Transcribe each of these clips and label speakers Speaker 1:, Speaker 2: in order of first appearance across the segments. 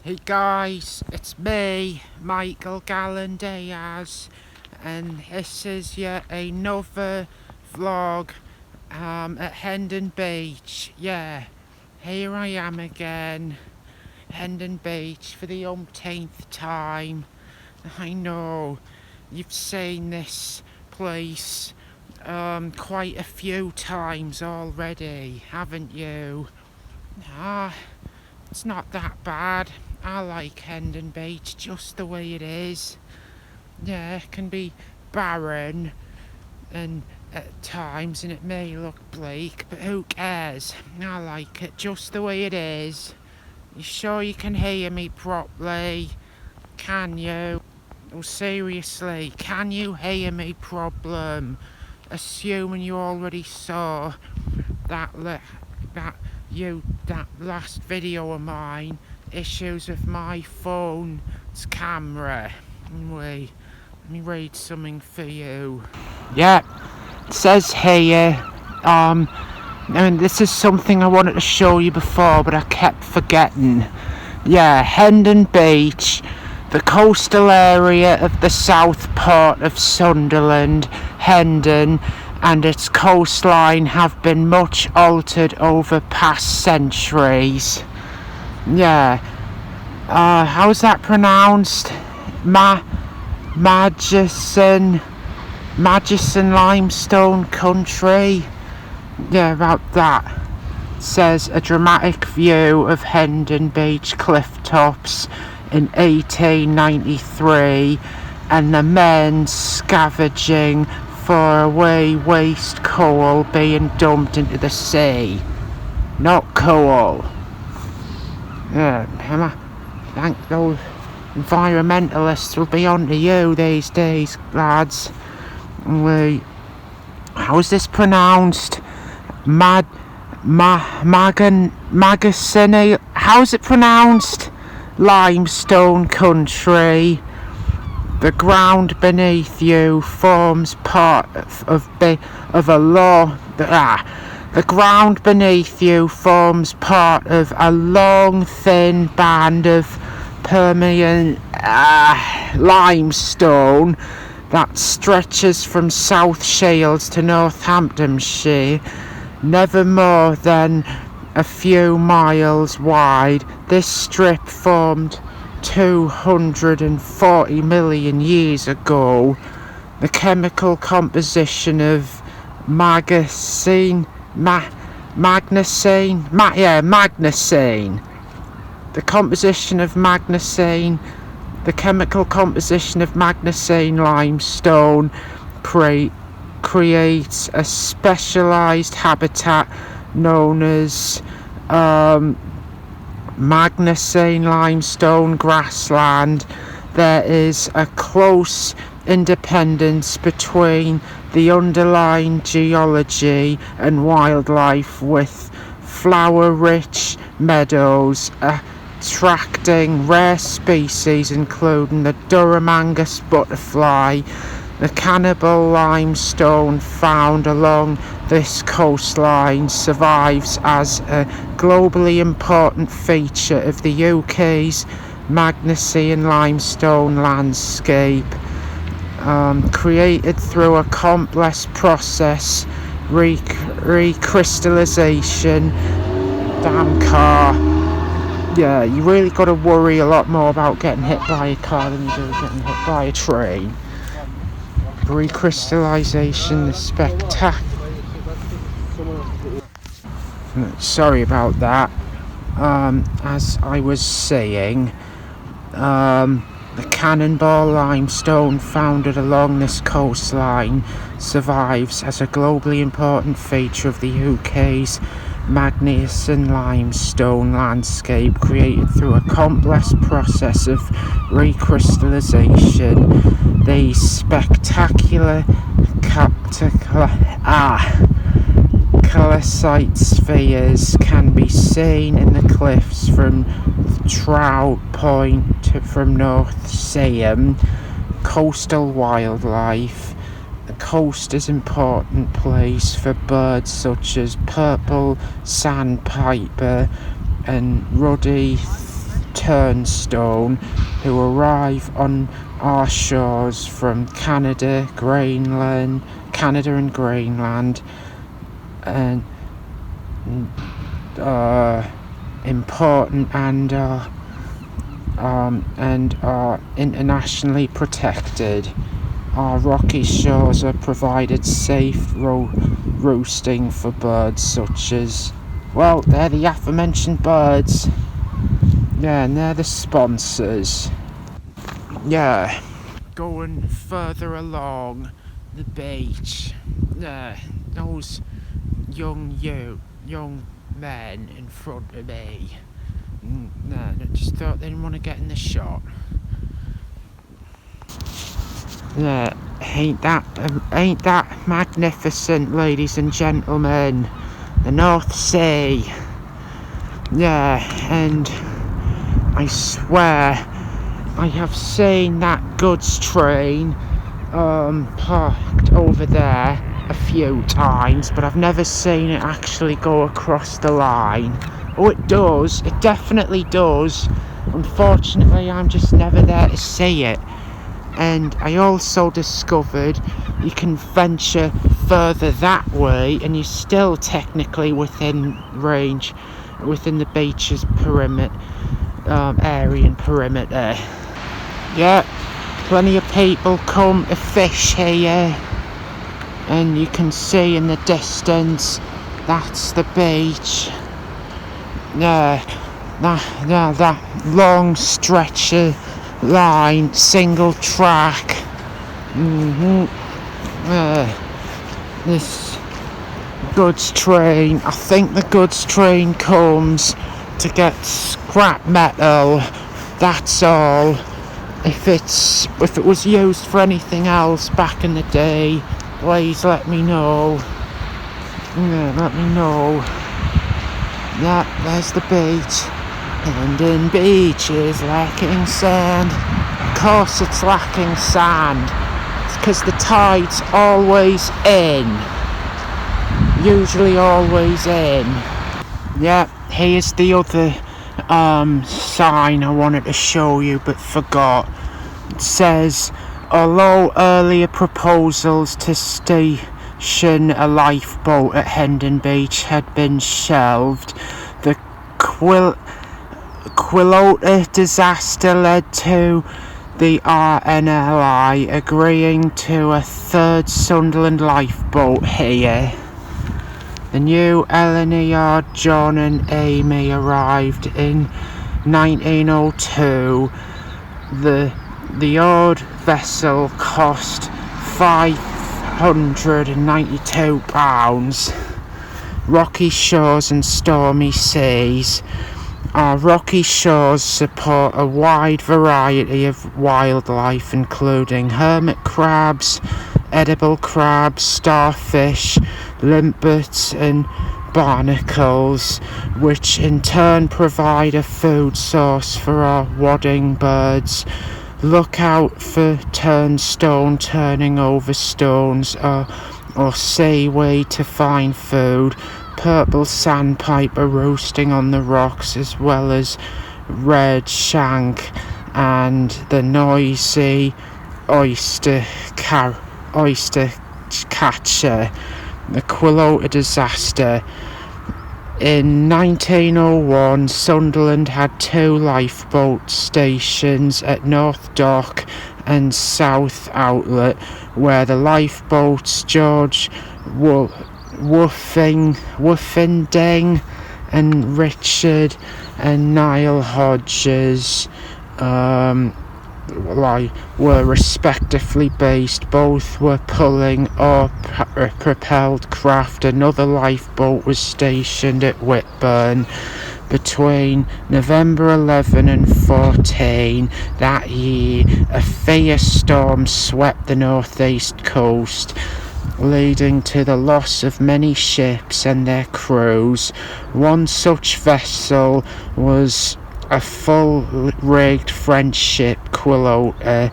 Speaker 1: Hey guys, it's me, Michael Gallen Diaz, and this is yet another vlog at Hendon Beach. Yeah, here I am again, Hendon Beach for the umpteenth time. I know, you've seen this place quite a few times already, haven't you? It's not that bad. I like Hendon Beach just the way it is. Yeah, it can be barren and at times, and it may look bleak, but who cares? I like it just the way it is. You sure you can hear me properly? Can you? Oh, seriously, can you hear me problem? Assuming you already saw that that last video of mine, issues with my phone's camera. Anyway, let me read something for you. Yeah, it says here, and this is something I wanted to show you before, but I kept forgetting. Yeah, Hendon Beach, the coastal area of the south port of Sunderland, Hendon, and its coastline have been much altered over past centuries. Yeah, how's that pronounced? Magician limestone country. Yeah, about that. It says a dramatic view of Hendon Beach cliff tops in 1893, and the men scavenging for away waste coal being dumped into the sea. Not coal. Yeah, thank those environmentalists will be on to you these days, lads. Wait, how's this pronounced? Magazine. How's it pronounced? Limestone country. The ground beneath you forms part of a law. The ground beneath you forms part of a long, thin band of Permian limestone that stretches from South Shields to Northamptonshire, never more than a few miles wide. This strip formed 240 million years ago. The chemical composition of magnesine. The composition of magnesine. The chemical composition of magnesine limestone creates a specialized habitat known as magnesine limestone grassland. There is a close independence between the underlying geology and wildlife, with flower-rich meadows attracting rare species including the Durham Angus butterfly. The cannibal limestone found along this coastline survives as a globally important feature of the UK's Magnesine limestone landscape, created through a complex process, recrystallization. Damn car. Yeah, you really got to worry a lot more about getting hit by a car than you do getting hit by a train. Recrystallization, the spectacular. Sorry about that. As I was saying, the cannonball limestone found along this coastline survives as a globally important feature of the UK's Magnesine limestone landscape, created through a complex process of recrystallization. These spectacular calcite spheres can be seen in the cliffs from Trout Point from North Seam. Coastal wildlife. The coast is an important place for birds such as purple sandpiper and ruddy turnstone who arrive on our shores from Canada and Greenland, and important and are internationally protected. Our rocky shores are provided safe roosting for birds such as, well, they're the aforementioned birds. Yeah, and they're the sponsors. Yeah. Going further along the beach, those young men in front of me, I just thought they didn't want to get in the shot. Yeah, ain't that magnificent, ladies and gentlemen? The North Sea. Yeah, and I swear I have seen that goods train parked over there a few times, but I've never seen it actually go across the line. Oh, it does. It definitely does. Unfortunately, I'm just never there to see it. And I also discovered you can venture further that way and you're still technically within range, within the beach's perimeter, area and perimeter. Yeah, plenty of people come to fish here, and you can see in the distance that's the beach. That long stretch of line, single track. This goods train, I think the goods train comes to get scrap metal, that's all. If it was used for anything else back in the day, please let me know. Let me know. Yeah, there's the beach. Hendon Beach is lacking sand. Of course it's lacking sand. It's because the tide's always in. Usually always in. Yeah, here's the other sign I wanted to show you but forgot. It says, although earlier proposals to station a lifeboat at Hendon Beach had been shelved, the Quillota disaster led to the RNLI agreeing to a third Sunderland lifeboat here. The new Eleanor, John and Amy arrived in 1902. The old vessel cost £592. Rocky shores and stormy seas. Our rocky shores support a wide variety of wildlife, including hermit crabs, edible crabs, starfish, limpets and barnacles, which in turn provide a food source for our wadding birds. Look out for turnstone turning over stones or seaweed to find food, purple sandpiper roosting on the rocks, as well as red shank and the noisy oyster catcher. The Quillota disaster. In 1901, Sunderland had 2 lifeboat stations at North Dock and South Outlet, where the lifeboats George Woofending and Richard and Niall Hodges were respectively based. Both were pulling or propelled craft. Another lifeboat was stationed at Whitburn. Between November 11 and 14 that year, a fierce storm swept the northeast coast, leading to the loss of many ships and their crews. One such vessel was a full-rigged French ship, Quillota,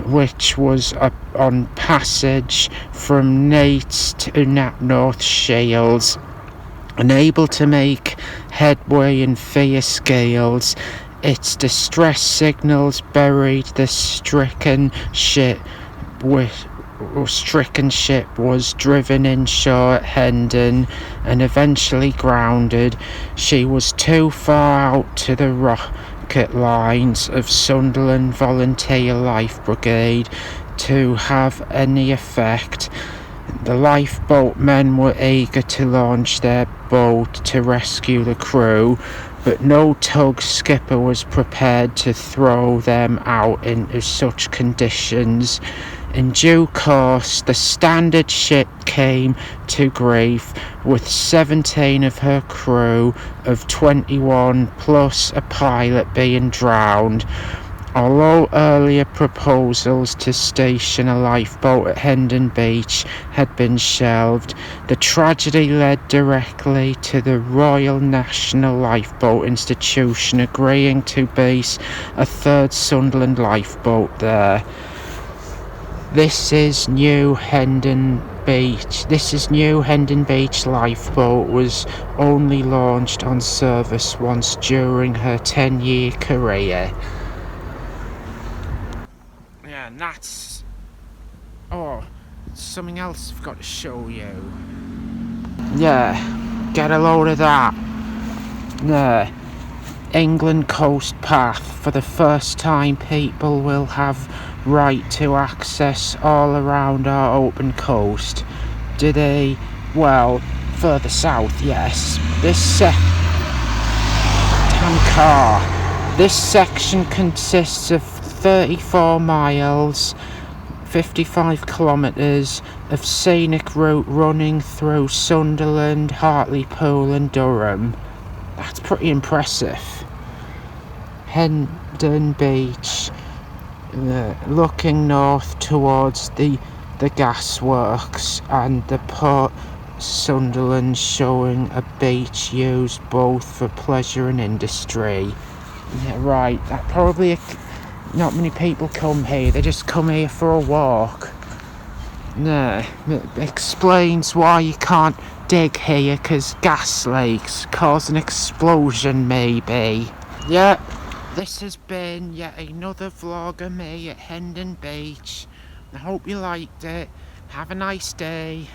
Speaker 1: which was on passage from Nates to North Shields. Unable to make headway in fierce gales, Its distress signals buried the stricken ship was driven inshore at Hendon and eventually grounded. She was too far out to the rocket lines of Sunderland Volunteer Life Brigade to have any effect. The lifeboat men were eager to launch their boat to rescue the crew, but no tug skipper was prepared to throw them out into such conditions. In due course, the standard ship came to grief, with 17 of her crew of 21 plus a pilot being drowned. Although earlier proposals to station a lifeboat at Hendon Beach had been shelved, the tragedy led directly to the Royal National Lifeboat Institution agreeing to base a third Sunderland lifeboat there. This is New Hendon Beach lifeboat was only launched on service once during her 10-year career. Yeah, and that's... Oh, something else I've got to show you. Yeah, get a load of that. Yeah, England Coast Path. For the first time, people will have right to access all around our open coast. Do they? Well, further south, yes. This section consists of 34 miles, 55 kilometres of scenic route running through Sunderland, Hartlepool and Durham. That's pretty impressive. Hendon Beach, looking north towards the gasworks and the Port Sunderland, showing a beach used both for pleasure and industry. Yeah, right, that probably not many people come here, they just come here for a walk. No, it explains why you can't dig here, because gas leaks cause an explosion maybe. Yeah, this has been yet another vlog of me at Hendon Beach. I hope you liked it. Have a nice day.